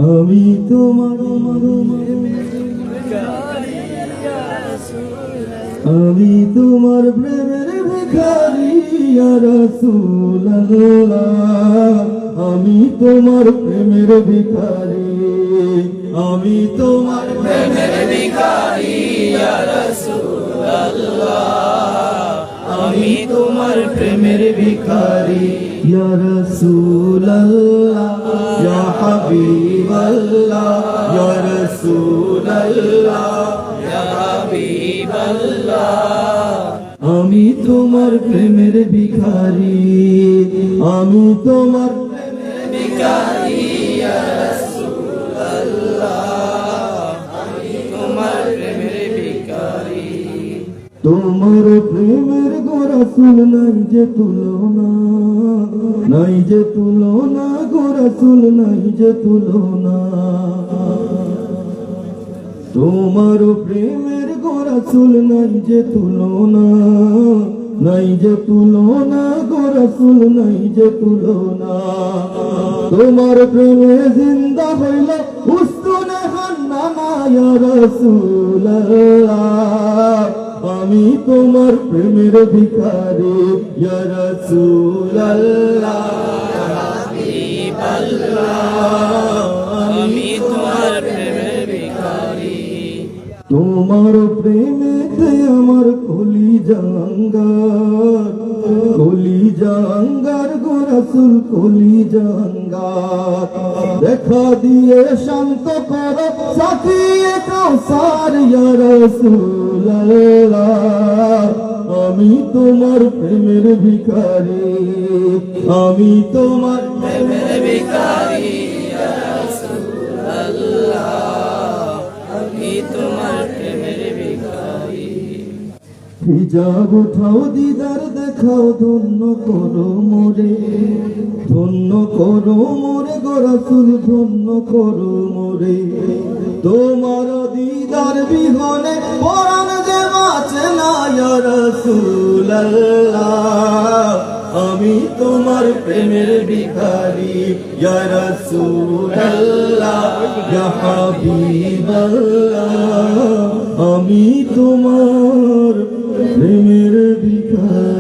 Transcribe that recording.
আমি তোমার আমি তোমার প্রেমের ভিখারি ইয়া রাসূলুল্লাহ আমি তোমার প্রেমের ভিখারি আমি তোমার প্রেমের ভিখারি ইয়া রাসূলুল্লাহ আমি তোমার প্রেমের ভিখারি ইয়া রাসূলুল্লাহ ইয়া হাবিবাল্লাহ ইয়া রাসূলুল্লাহ ইয়া হাবিবাল্লাহ আমি তোমার প্রেমের ভিখারি আমি তোমার প্রেমের ভিখারি ইয়া রাসূলুল্লাহ আমি তোমার প্রেমের ভিখারি তোমার প্রেমের গো রাসূল নাই যে তুলনা নাই যে তুলনা গো রাসূল নাই যে তুলনা তোমার প্রেমের গো রাসূল নাই যে তুলনা নাই যে তুলনা গো রাসূল নাই যে তুলনা তোমার প্রেমে জিন্দা হইল উস্তুনে হান্নানা ইয়া রাসূলুল্লাহ আমি তোমার প্রেমের ভিখারি ইয়া রাসূলুল্লাহ ইয়া হাবিবাল্লাহ আমি তোমার প্রেমের ভিখারি তোমার প্রেমেতে আমার কলিজা আঙ্গার গো রাসূল কলিজা আঙ্গার দেখা দিয়ে শান্ত করো সাকিয়ে কাউসার ইয়া রাসূলুল্লাহ আমি তোমার প্রেমের ভিখারি আমি তোমার প্রেমের ভিখারি ইয়া রাসূলুল্লাহ আমি তোমার প্রেমের ভিখারি হিজাব উঠাও দিদার দেখাও ধন্য করো মোরে গো রাসূল ধন্য করো মোরে তোমার দিদার বিহনে পরাণ যে বাঁচে না ইয়া রাসূলুল্লাহ আমি তোমার প্রেমের ভিখারি ইয়া রাসূলুল্লাহ ইয়া হাবিবাল্লাহ আমি তোমার প্রেমের ভিখারি।